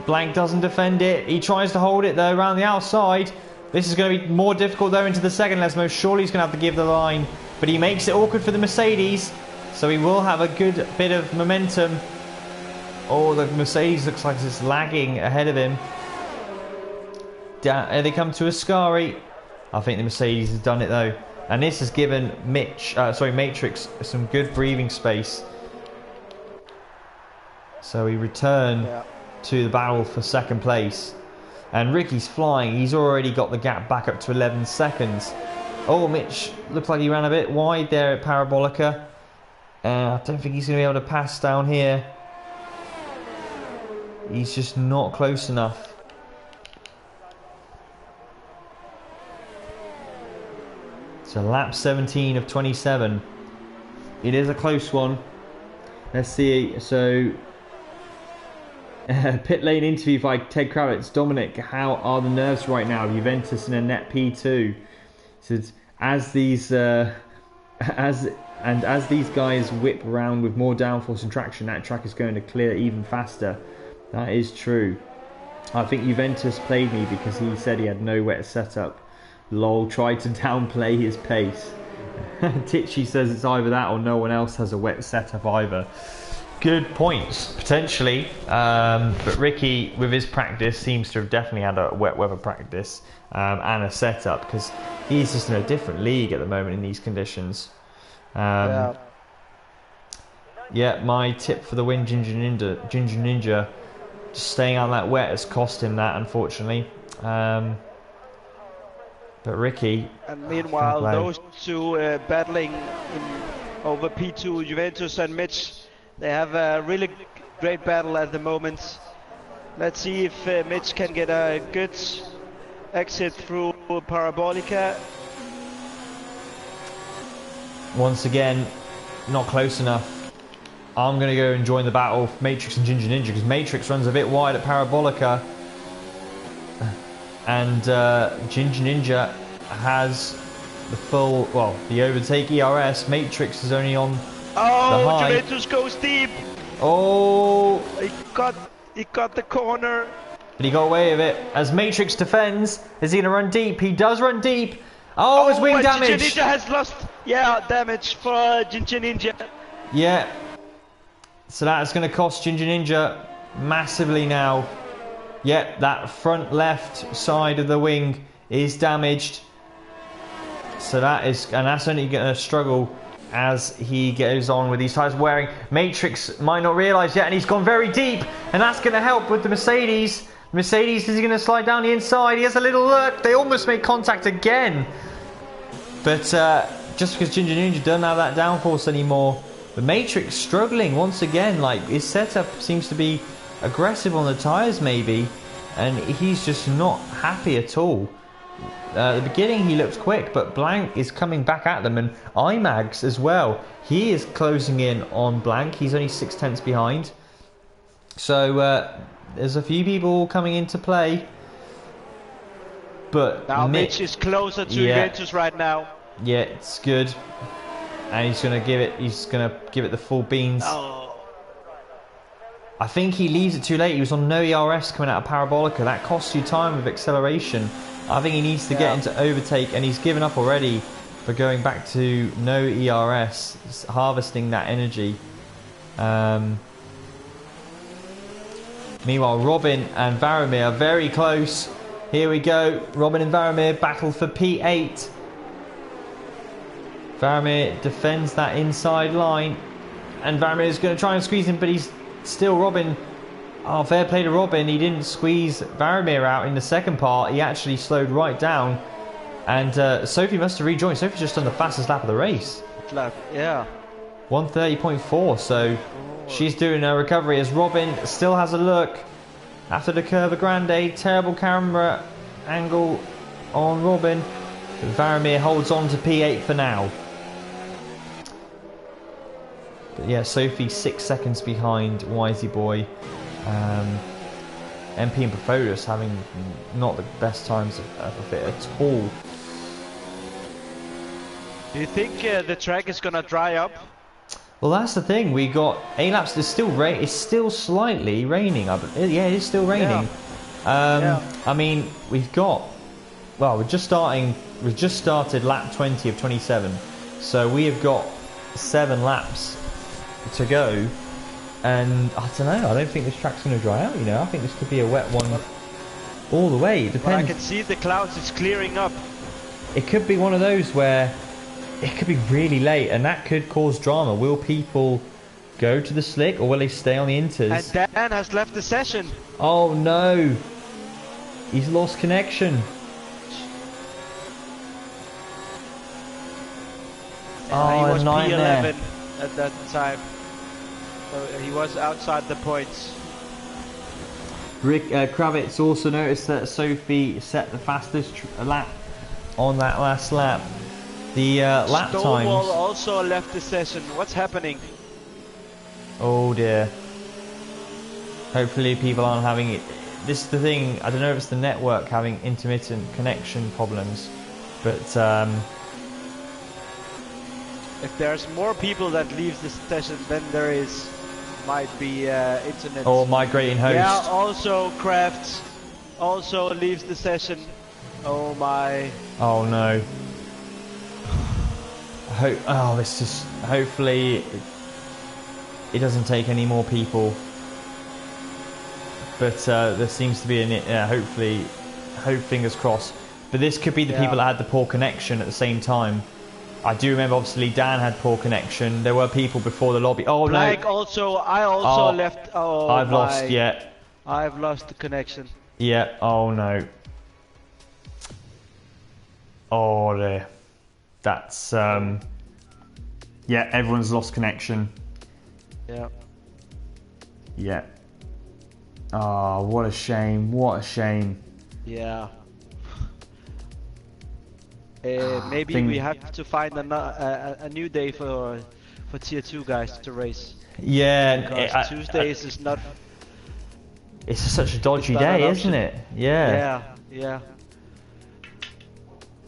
Blank doesn't defend it. He tries to hold it though around the outside. This is going to be more difficult though into the second Lesmo. Surely he's going to have to give the line. But he makes it awkward for the Mercedes. So he will have a good bit of momentum. Oh, the Mercedes looks like it's lagging ahead of him. They come to Ascari. I think the Mercedes has done it though. And this has given Matrix some good breathing space. So we return to the battle for second place. And Ricky's flying. He's already got the gap back up to 11 seconds. Oh, Mitch looked like he ran a bit wide there at Parabolica. I don't think he's going to be able to pass down here. He's just not close enough. So lap 17 of 27. It is a close one. Let's see. So pit lane interview by Ted Kravitz. Dominic, how are the nerves right now? Juventus in a net P2. So as these guys whip around with more downforce and traction, that track is going to clear even faster. That is true. I think Juventus played me because he said he had no wet setup. Lol, tried to downplay his pace. Tichy says it's either that or no one else has a wet setup either. Good points, potentially. But Ricky, with his practice, seems to have definitely had a wet weather practice and a setup because he's just in a different league at the moment in these conditions. Yeah, my tip for the win, Ginger Ninja, just staying out that wet has cost him that, unfortunately. But Ricky... And meanwhile, those two battling over P2, Juventus and Mitch, they have a really great battle at the moment. Let's see if Mitch can get a good exit through Parabolica. Once again, not close enough. I'm going to go and join the battle, Matrix and Ginger Ninja, because Matrix runs a bit wide at Parabolica. And Ginger Ninja has the full, the overtake ERS. Matrix is only on the high. Juventus goes deep. Oh, he got the corner. But he got away with it. As Matrix defends, is he going to run deep? He does run deep. Oh, his wing damage. Ginger Ninja has lost, damage for Ginger Ninja. Yeah. So that is going to cost Ginger Ninja massively now. Yep, that front left side of the wing is damaged. So that's only going to struggle as he goes on with these tyres wearing. Matrix might not realise yet, and he's gone very deep, and that's going to help with the Mercedes. Mercedes, is he going to slide down the inside? He has a little look. They almost made contact again. But just because Ginger Ninja doesn't have that downforce anymore, the Matrix struggling once again. Like, his setup seems to be aggressive on the tyres maybe, and he's just not happy at all. At the beginning he looked quick, but Blank is coming back at them, and IMAGs as well. He is closing in on Blank. He's only 6/10 behind. So there's a few people coming into play. But now Mitch is closer to Juventus right now. Yeah, it's good. And he's gonna give it the full beans. Oh. I think he leaves it too late. He was on no ERS coming out of Parabolica. That costs you time with acceleration. I think he needs to get into overtake, and he's given up already for going back to no ERS, harvesting that energy. Meanwhile, Robin and Varamir are very close. Here we go. Robin and Varamir battle for P8. Varamir defends that inside line, and Varamir is going to try and squeeze him, but he's still Robin. Oh, fair play to Robin. He didn't squeeze Varamir out in the second part. He actually slowed right down. And Sophie must have rejoined. Sophie's just done the fastest lap of the race. Yeah. 1:30.4. So she's doing her recovery as Robin still has a look after the Curva Grande. Terrible camera angle on Robin. But Varamir holds on to P8 for now. But yeah, Sophie 6 seconds behind Wisey Boy. MP and Profodus having not the best times of it at all. Do you think the track is gonna dry up? Well, that's the thing. We got A-laps. There's still rain. It's still slightly raining. Yeah, it is still raining. Yeah. I mean, we've got. Well, we're just starting. We've just started lap 20 of 27, so we have got 7 laps to go. And I don't know. I don't think this track's going to dry out. You know, I think this could be a wet one all the way. It depends. But I can see the clouds is clearing up. It could be one of those where it could be really late, and that could cause drama. Will people go to the slick, or will they stay on the inters? And Dan has left the session. Oh no! He's lost connection. He was nightmare. P11 at that time. So he was outside the points. Rick Kravitz also noticed that Sophie set the fastest lap on that last lap. The lap Stonewall times. also left the session. What's happening? Oh dear. Hopefully people aren't having it. This is the thing. I don't know if it's the network having intermittent connection problems, but if there's more people that leaves the session, then there might be internet. or migrating host. Yeah. Also, Crafts also leaves the session. Oh my. Oh no. Hopefully it doesn't take any more people. But there seems to be hopefully, fingers crossed. But this could be the people that had the poor connection at the same time. I do remember, obviously, Dan had poor connection. There were people before the lobby. Oh Like no! I also left. Oh, I've lost. Yeah. I've lost the connection. Yeah. Oh no. Oh dear. That's yeah. Everyone's lost connection. Yeah. Yeah. Oh, what a shame! What a shame! Yeah. Maybe we have to find a new day for tier 2 guys to race. Yeah. Because Tuesdays is not. It's such a dodgy day, isn't it? Yeah. Yeah.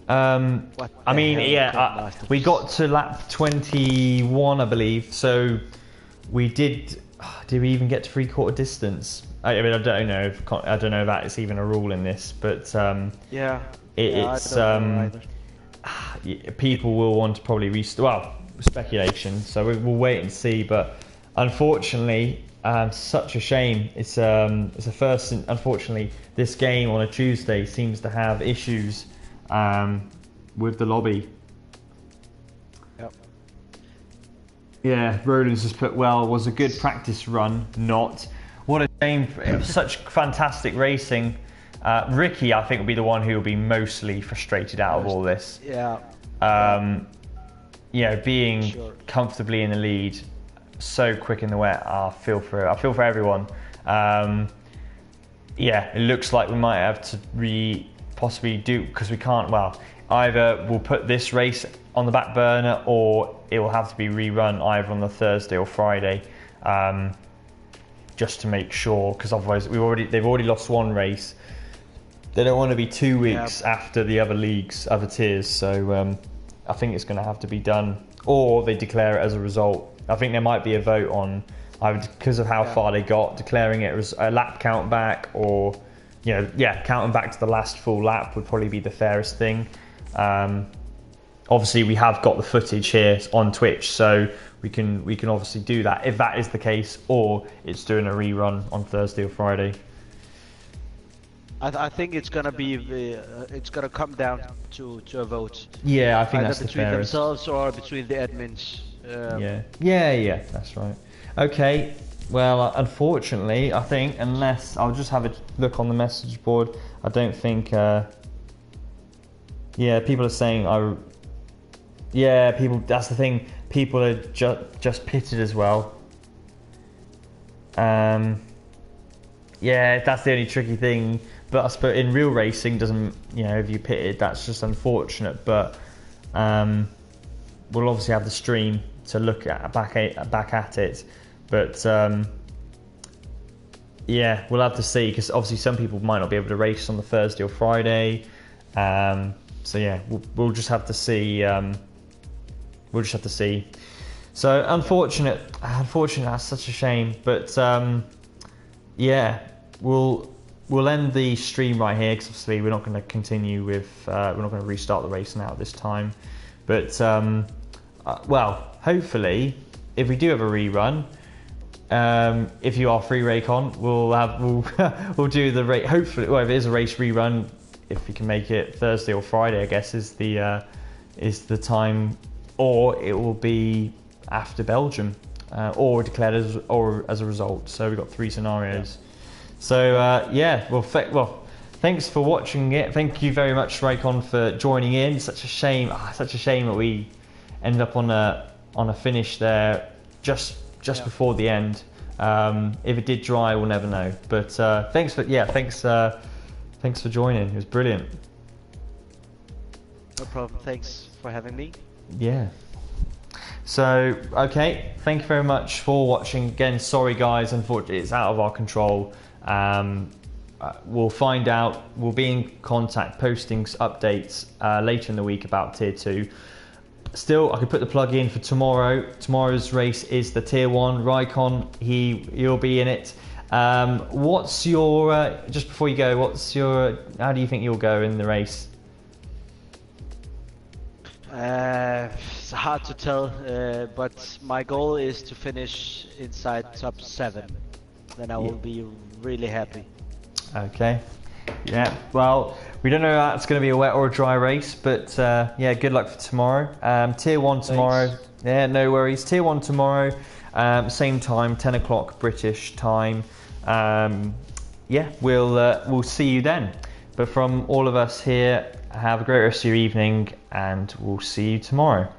I mean, yeah. We got to lap 21, I believe. So we did. Did we even get to 3/4 distance? I mean, I don't know. I don't know if that is even a rule in this, but yeah. It's I don't know either. People will want to probably restart. Well, speculation. So we'll wait and see. But unfortunately, such a shame. It's a first. Unfortunately, this game on a Tuesday seems to have issues with the lobby. Yep. Yeah, Roland's just put, well, it was a good practice run, not. What a shame. It was such fantastic racing. Ricky, I think, will be the one who will be mostly frustrated out of all this. Yeah. Being comfortably in the lead, so quick in the wet. I feel for everyone. It looks like we might have to possibly do, because we can't. Well, either we'll put this race on the back burner, or it will have to be rerun either on the Thursday or Friday, just to make sure. Because otherwise, they've already lost one race. They don't want to be 2 weeks after the other leagues, other tiers. So I think it's going to have to be done, or they declare it as a result. I think there might be a vote on, either because of how far they got, declaring it as a lap count back, or counting back to the last full lap would probably be the fairest thing. Obviously, we have got the footage here on Twitch, so we can obviously do that if that is the case, or it's doing a rerun on Thursday or Friday. I think it's gonna be it's gonna come down to a vote. Yeah, I think either that's the between fairest. themselves or between the admins. Yeah, that's right. Okay, well, unfortunately, I think, unless I'll just have a look on the message board, I don't think. People are saying Yeah, people. That's the thing. People are just pitted as well. Yeah, that's the only tricky thing. But I suppose in real racing, doesn't if you pitted, that's just unfortunate. But we'll obviously have the stream to look at back at it. But yeah, we'll have to see, because obviously some people might not be able to race on the Thursday or Friday. So yeah, we'll just have to see. We'll just have to see. So unfortunate. That's such a shame. But yeah, we'll end the stream right here, because obviously we're not going to continue with. We're not going to restart the race now at this time. But well, hopefully, if we do have a rerun, if you are free, Raycon, we'll do the race. Hopefully, well, if it is a race rerun, if we can make it Thursday or Friday, I guess is the time, or it will be after Belgium, or declared as a result. So we've got 3 scenarios. So yeah, well, thanks for watching it. Thank you very much, Raycon, for joining in. Such a shame that we ended up on a finish there just before the end. If it did dry, we'll never know. But thanks for joining. It was brilliant. No problem. Thanks for having me. Yeah. So, okay, thank you very much for watching. Again, sorry guys, unfortunately it's out of our control. We'll find out, we'll be in contact, postings, updates later in the week about Tier 2. Still, I could put the plug in for tomorrow. Tomorrow's race is the Tier 1. Raikon, he'll be in it. What's your, just before you go, how do you think you'll go in the race? It's hard to tell, but my goal is to finish inside top 7. Then I will be really happy. Okay. Yeah, well, we don't know if that's going to be a wet or a dry race, but yeah, good luck for tomorrow. Tier 1 tomorrow. Thanks. Yeah, no worries. Tier 1 tomorrow, same time, 10 o'clock British time. Yeah, we'll see you then. But from all of us here, have a great rest of your evening, and we'll see you tomorrow.